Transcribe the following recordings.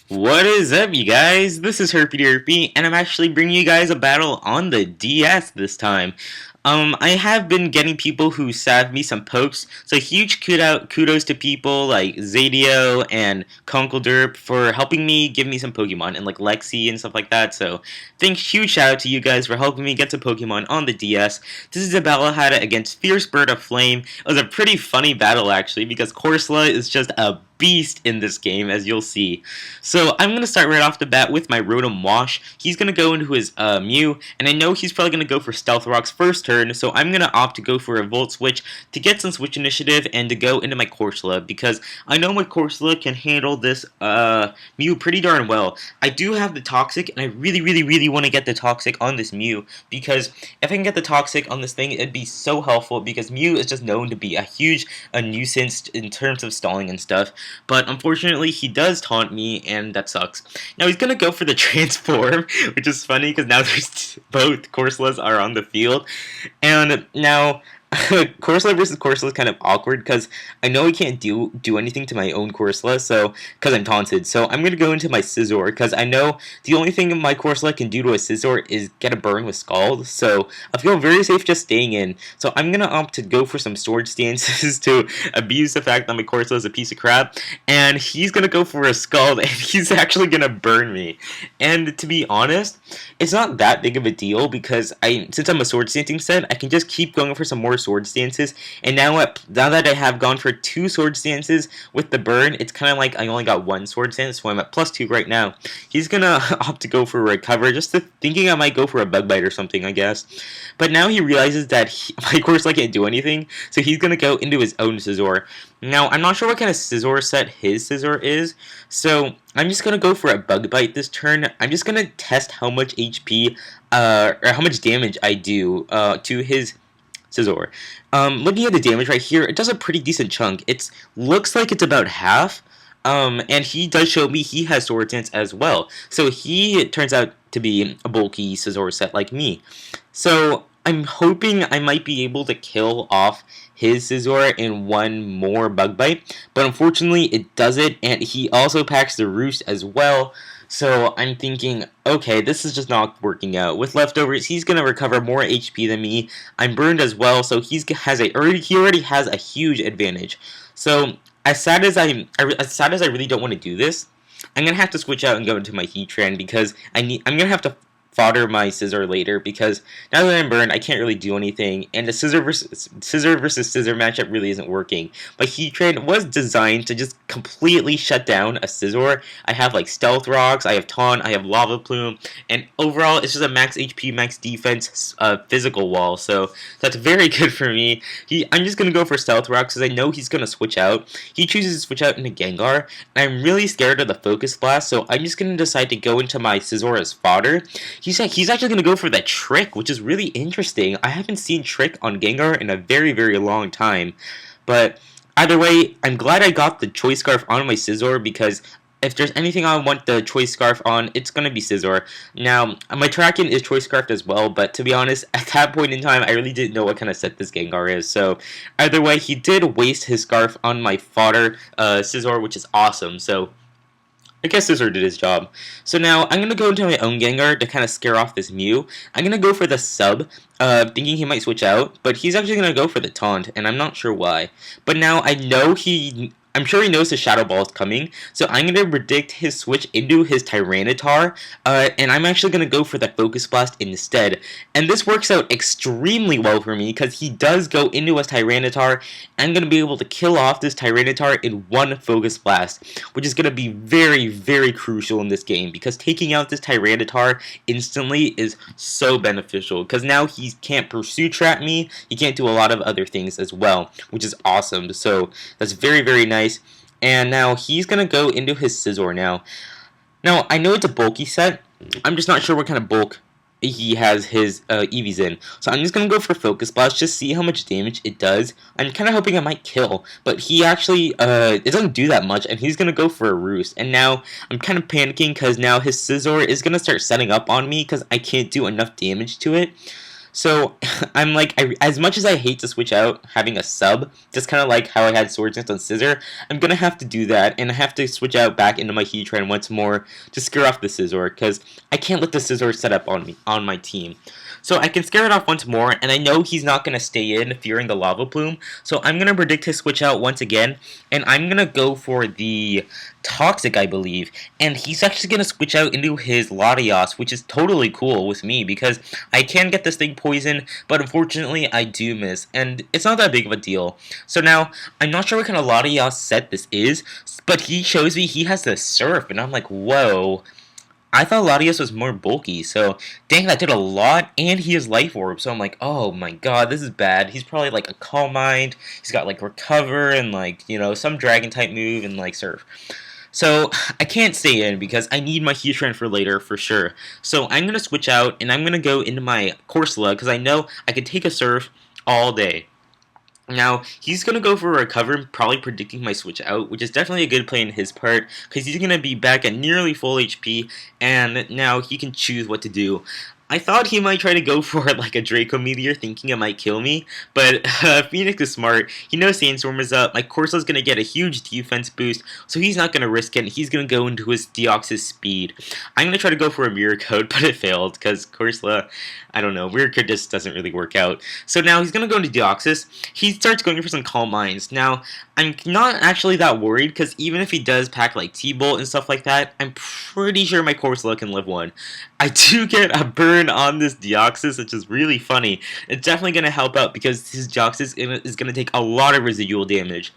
What is up, you guys? This is Herpy Derpy, and I'm actually bringing you guys a battle on the DS this time. I have been getting people who salve me some pokes, so huge kudos to people like Zadio and Conkelderp for helping me give me some Pokemon, and like Lexi and stuff like that. So, huge shout out to you guys for helping me get some Pokemon on the DS. This is a battle I had against Fierce Bird of Flame. It was a pretty funny battle actually, because Corsola is just a beast in this game, as you'll see. So I'm going to start right off the bat with my Rotom Wash. He's going to go into his Mew, and I know he's probably going to go for Stealth Rock's first turn, so I'm going to opt to go for a Volt Switch to get some Switch Initiative and to go into my Corsola, because I know my Corsola can handle this Mew pretty darn well. I do have the Toxic, and I really want to get the Toxic on this Mew, because if I can get the Toxic on this thing, it'd be so helpful, because Mew is just known to be a huge nuisance in terms of stalling and stuff. But unfortunately, he does taunt me, and that sucks. Now he's gonna go for the transform, which is funny because now there's both Corsolas are on the field, and now Corsola versus Corsola is kind of awkward because I know I can't do anything to my own Corsola, so because I'm taunted. So I'm gonna go into my Scizor because I know the only thing my Corsola can do to a Scizor is get a burn with Scald. So I feel very safe just staying in. So I'm gonna opt to go for some storage stances to abuse the fact that my Corsola is a piece of crap, and he's gonna go for a Scald, and he's actually gonna burn me. And to be honest, it's not that big of a deal because since I'm a sword stancing set, I can just keep going for some more sword stances. And now that I have gone for 2 sword stances with the burn, it's kind of like I only got 1 sword stance, so I'm at +2 right now. He's gonna opt to go for a recover, thinking I might go for a bug bite or something, I guess. But now he realizes that my Corsola can't do anything, so he's gonna go into his own Scizor. Now, I'm not sure what kind of Scizor set his Scizor is, so I'm just going to go for a Bug Bite this turn. I'm just going to test how much HP, or how much damage I do to his Scizor. Looking at the damage right here, it does a pretty decent chunk. It looks like it's about half, and he does show me he has Sword Dance as well. So it turns out to be a bulky Scizor set like me. So I'm hoping I might be able to kill off his Scizor in one more Bug Bite, but unfortunately it doesn't, and he also packs the Roost as well. So I'm thinking, okay, this is just not working out. With leftovers, he's gonna recover more HP than me. I'm burned as well, so he already has a huge advantage. So as sad as I really don't want to do this, I'm gonna have to switch out and go into my Heatran because I'm gonna have to fodder my Scizor later because now that I'm burned, I can't really do anything, and the Scizor versus Scizor matchup really isn't working. My Heatran was designed to just completely shut down a Scizor. I have like Stealth Rocks, I have Taunt, I have Lava Plume, and overall it's just a max HP, max defense physical wall, so that's very good for me. I'm just going to go for Stealth Rocks because I know he's going to switch out. He chooses to switch out into Gengar, and I'm really scared of the Focus Blast, so I'm just going to decide to go into my Scizor as fodder. He's actually going to go for that Trick, which is really interesting. I haven't seen Trick on Gengar in a very long time. But either way, I'm glad I got the Choice Scarf on my Scizor because if there's anything I want the Choice Scarf on, it's going to be Scizor. Now, my Trakin is Choice Scarfed as well, but to be honest, at that point in time, I really didn't know what kind of set this Gengar is. So either way, he did waste his Scarf on my fodder Scizor, which is awesome. So I guess Scizor did his job. So now I'm going to go into my own Gengar to kind of scare off this Mew. I'm going to go for the Sub, thinking he might switch out, but he's actually going to go for the Taunt, and I'm not sure why. But now I'm sure he knows his Shadow Ball is coming, so I'm going to predict his switch into his Tyranitar, and I'm actually going to go for the Focus Blast instead. And this works out extremely well for me, because he does go into his Tyranitar, and I'm going to be able to kill off this Tyranitar in one Focus Blast, which is going to be very crucial in this game, because taking out this Tyranitar instantly is so beneficial, because now he can't Pursue Trap me, he can't do a lot of other things as well, which is awesome, so that's very nice. And now he's going to go into his Scizor now. Now, I know it's a bulky set. I'm just not sure what kind of bulk he has his EVs in. So I'm just going to go for Focus Blast, just see how much damage it does. I'm kind of hoping I might kill, but he actually, it doesn't do that much, and he's going to go for a Roost. And now I'm kind of panicking because now his Scizor is going to start setting up on me because I can't do enough damage to it. So I'm like, as much as I hate to switch out having a sub, just kind of like how I had Sword Dance on Scissor, I'm gonna have to do that, and I have to switch out back into my Heatran once more to scare off the Scizor, because I can't let the Scizor set up on me on my team. So I can scare it off once more, and I know he's not gonna stay in fearing the Lava Plume. So I'm gonna predict his switch out once again, and I'm gonna go for the Toxic, I believe, and he's actually gonna switch out into his Latios, which is totally cool with me because I can get this thing poisoned, but unfortunately I do miss, and it's not that big of a deal. So now, I'm not sure what kind of Latios set this is, but he shows me he has the Surf, and I'm like, whoa. I thought Latios was more bulky, so dang, that did a lot, and he has Life Orb, so I'm like, oh my god, this is bad. He's probably like a Calm Mind, he's got like Recover, and like, you know, some Dragon type move, and like Surf. So I can't stay in because I need my Heatran for later for sure. So I'm going to switch out and I'm going to go into my Corsola because I know I can take a Surf all day. Now, he's going to go for a recover, probably predicting my switch out, which is definitely a good play on his part, because he's going to be back at nearly full HP, and now he can choose what to do. I thought he might try to go for like a Draco Meteor, thinking it might kill me, but Phoenix is smart. He knows Sandstorm is up. My Corsola's going to get a huge defense boost, so he's not going to risk it. He's going to go into his Deoxys speed. I'm going to try to go for a Mirror Coat, but it failed, because Corsola, I don't know, Mirror Coat just doesn't really work out. So now he's going to go into Deoxys. He starts going for some Calm Minds. Now, I'm not actually that worried, because even if he does pack like T-Bolt and stuff like that, I'm pretty sure my Corsola can live one. I do get a burn on this Deoxys, which is really funny. It's definitely going to help out because his Deoxys is going to take a lot of residual damage.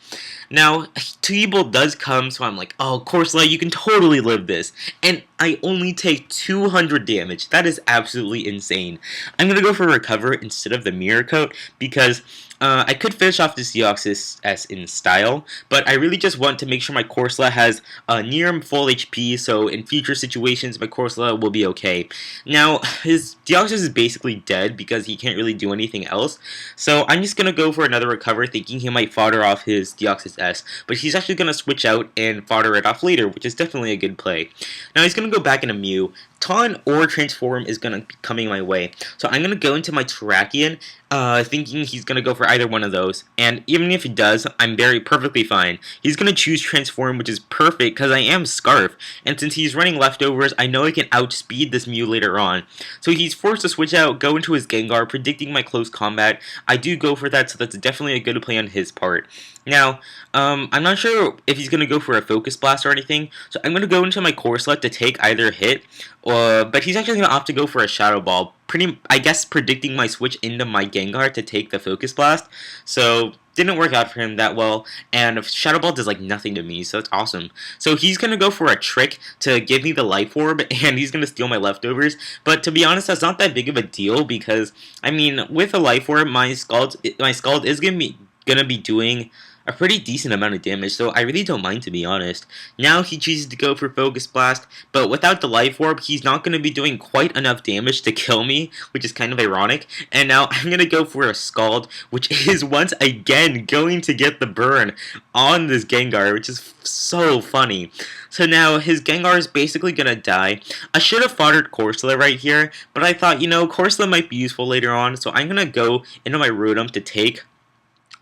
Now, T-Bolt does come, so I'm like, oh, Corsola, you can totally live this. And I only take 200 damage. That is absolutely insane. I'm going to go for Recover instead of the Mirror Coat because I could finish off this Deoxys as in style, but I really just want to make sure my Corsola has near full HP, so in future situations my Corsola will be okay. Now, his Deoxys is basically dead because he can't really do anything else, so I'm just going to go for another Recover thinking he might fodder off his Deoxys S, but he's actually going to switch out and fodder it off later, which is definitely a good play. Now he's going to go back into Mew. Taunt or Transform is going to be coming my way. So I'm going to go into my Terrakion, thinking he's going to go for either one of those. And even if he does, I'm perfectly fine. He's going to choose Transform, which is perfect because I am Scarf. And since he's running leftovers, I know I can outspeed this Mew later on. So he's forced to switch out, go into his Gengar, predicting my close combat. I do go for that, so that's definitely a good play on his part. Now, I'm not sure if he's going to go for a Focus Blast or anything, so I'm going to go into my Corsola to take either hit, but he's actually going to opt to go for a Shadow Ball, I guess predicting my switch into my Gengar to take the Focus Blast, so didn't work out for him that well, and Shadow Ball does like nothing to me, so it's awesome. So he's going to go for a Trick to give me the Life Orb, and he's going to steal my leftovers, but to be honest, that's not that big of a deal, because, I mean, with a Life Orb, my Scald is going to be doing a pretty decent amount of damage, so I really don't mind, to be honest. Now he chooses to go for Focus Blast, but without the Life Orb, he's not going to be doing quite enough damage to kill me, which is kind of ironic. And now I'm going to go for a Scald, which is once again going to get the burn on this Gengar, which is so funny. So now his Gengar is basically going to die. I should have foddered Corsola right here, but I thought, you know, Corsola might be useful later on, so I'm going to go into my Rotom to take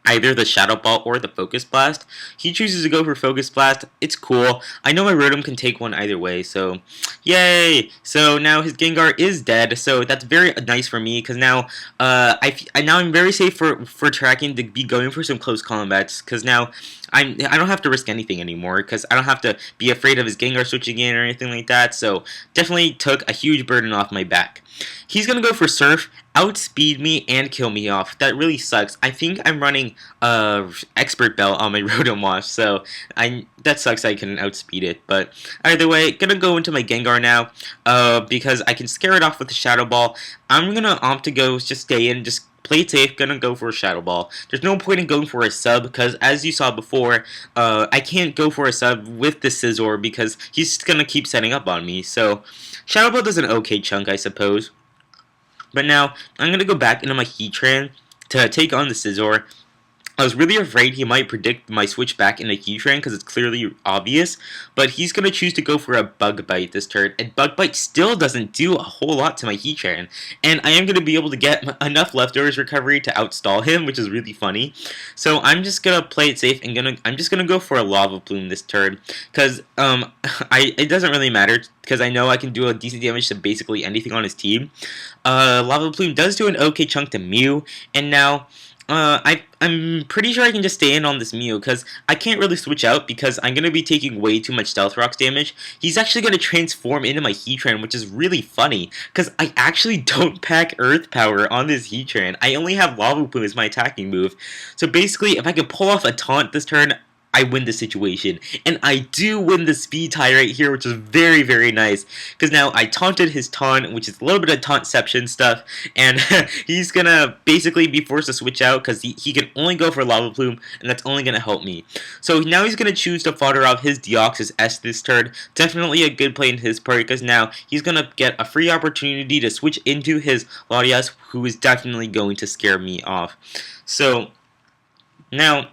either the Shadow Ball or the Focus Blast. He chooses to go for Focus Blast. It's cool. I know my Rotom can take one either way, so yay! So now his Gengar is dead, so that's very nice for me, because now I'm very safe for tracking to be going for some close combats, because now I don't have to risk anything anymore, because I don't have to be afraid of his Gengar switching in or anything like that, so definitely took a huge burden off my back. He's going to go for Surf, outspeed me, and kill me off. That really sucks. I think I'm running Expert Belt on my Rotom Wash, so that sucks I couldn't outspeed it. But either way, gonna go into my Gengar now, because I can scare it off with the Shadow Ball. I'm gonna opt to go, just stay in, just play it safe, gonna go for a Shadow Ball. There's no point in going for a sub, because as you saw before, I can't go for a sub with the Scizor, because he's gonna keep setting up on me. So Shadow Ball does an okay chunk, I suppose. But now, I'm going to go back into my Heatran to take on the Scizor. I was really afraid he might predict my switch back into Heatran because it's clearly obvious, but he's going to choose to go for a Bug Bite this turn, and Bug Bite still doesn't do a whole lot to my Heatran, and I am going to be able to get enough Leftovers recovery to outstall him, which is really funny. So I'm just going to play it safe and I'm just going to go for a Lava Plume this turn, because it doesn't really matter, because I know I can do a decent damage to basically anything on his team. Lava Plume does do an okay chunk to Mew, and now I'm pretty sure I can just stay in on this Mew, because I can't really switch out because I'm going to be taking way too much Stealth Rocks damage. He's actually going to transform into my Heatran, which is really funny, because I actually don't pack Earth Power on this Heatran. I only have Lava Plume as my attacking move. So basically, if I could pull off a taunt this turn, I win the situation. And I do win the speed tie right here, which is very, very nice. Because now I taunted his taunt, which is a little bit of tauntception stuff. And he's going to basically be forced to switch out because he can only go for Lava Plume, and that's only going to help me. So now he's going to choose to fodder off his Deoxys S this turn. Definitely a good play in his part, because now he's going to get a free opportunity to switch into his Latias, who is definitely going to scare me off. So now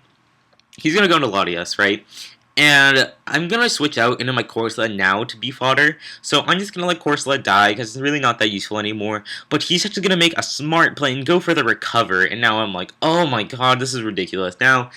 he's going to go into Latias, right? And I'm going to switch out into my Corsola now to be fodder. So I'm just going to let Corsola die because it's really not that useful anymore. But he's actually going to make a smart play and go for the recover. And now I'm like, oh my god, this is ridiculous. Now,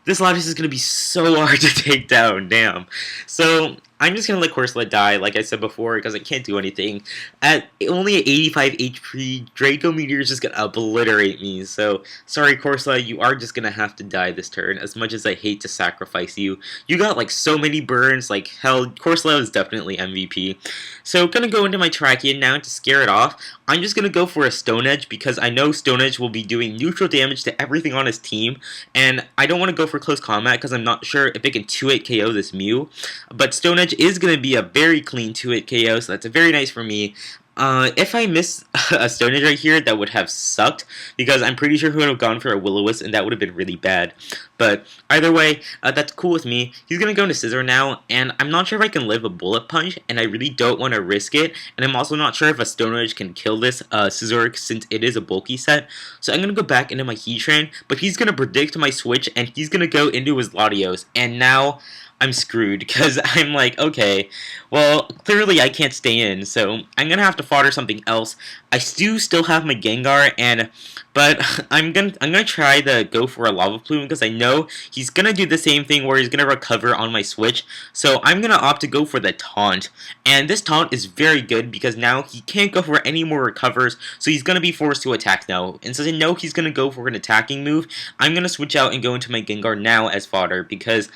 this Latias is going to be so hard to take down, damn. So I'm just going to let Corsola die, like I said before, because I can't do anything. At only 85 HP, Draco Meteor is just going to obliterate me. So, sorry Corsola, you are just going to have to die this turn, as much as I hate to sacrifice you. You got like so many burns, like hell, Corsola is definitely MVP. So, going to go into my Trachean now to scare it off. I'm just going to go for a Stone Edge, because I know Stone Edge will be doing neutral damage to everything on his team, and I don't want to go for close combat, because I'm not sure if it can 2-hit KO this Mew, but Stone Edge is going to be a very clean 2-hit KO, so that's very nice for me. If I miss a Stone Edge right here, that would have sucked, because I'm pretty sure he would have gone for a Will-O-Wisp, and that would have been really bad. But either way, that's cool with me. He's going to go into Scissor now, and I'm not sure if I can live a Bullet Punch, and I really don't want to risk it, and I'm also not sure if a Stone Edge can kill this Scissor, since it is a bulky set. So I'm going to go back into my Heatran, but he's going to predict my switch, and he's going to go into his Latios, and now I'm screwed, because I'm like, okay, well, clearly I can't stay in, so I'm gonna have to fodder something else. I do still have my Gengar, but I'm gonna try to go for a Lava Plume, because I know he's gonna do the same thing where he's gonna recover on my switch. So I'm gonna opt to go for the taunt, and this taunt is very good because now he can't go for any more recovers, so he's gonna be forced to attack now. And since I know he's gonna go for an attacking move, I'm gonna switch out and go into my Gengar now as fodder, because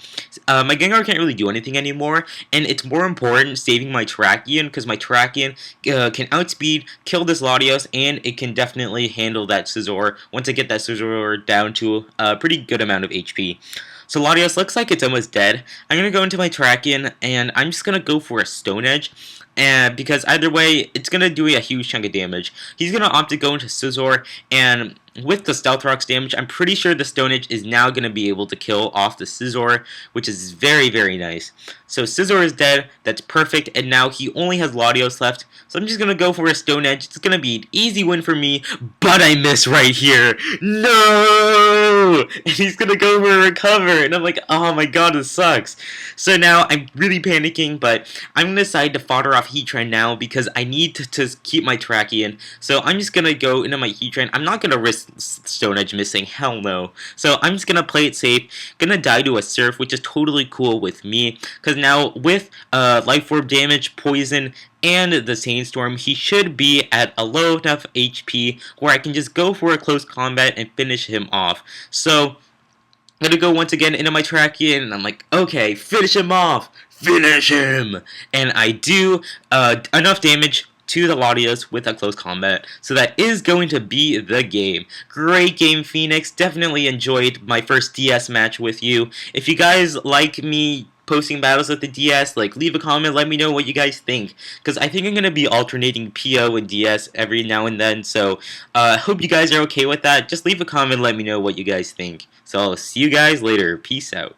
my Gengar can't really do anything anymore, and it's more important saving my Trachean, because my Trachean can outspeed, kill this Latios, and it can definitely handle that Scizor once I get that Scizor down to a pretty good amount of HP. So Latios looks like it's almost dead. I'm going to go into my Trachean, and I'm just going to go for a Stone Edge, and because either way, it's going to do a huge chunk of damage. He's going to opt to go into Scizor, and with the Stealth Rocks damage, I'm pretty sure the Stone Edge is now going to be able to kill off the Scizor, which is very, very nice. So Scizor is dead, that's perfect, and now he only has Latios left, so I'm just going to go for a Stone Edge. It's going to be an easy win for me, but I miss right here. No! And he's going to go for a recover, and I'm like, oh my god, this sucks. So now I'm really panicking, but I'm going to decide to fodder off Heatran now, because I need to keep my Trachean, so I'm just going to go into my Heatran. I'm not going to risk Stone Edge missing, hell no. So I'm just gonna play it safe, gonna die to a Surf, which is totally cool with me, because now with Life Orb damage, Poison, and the Sandstorm, he should be at a low enough HP where I can just go for a close combat and finish him off. So I'm gonna go once again into my Trachean, and I'm like, okay, finish him off! Finish him! And I do enough damage to the Latios with a close combat, so that is going to be the game. Great game, Phoenix. Definitely enjoyed my first DS match with you. If you guys like me posting battles with the DS, like, leave a comment, let me know what you guys think, because I think I'm going to be alternating PO and DS every now and then, so I hope you guys are okay with that. Just leave a comment, let me know what you guys think. So I'll see you guys later. Peace out.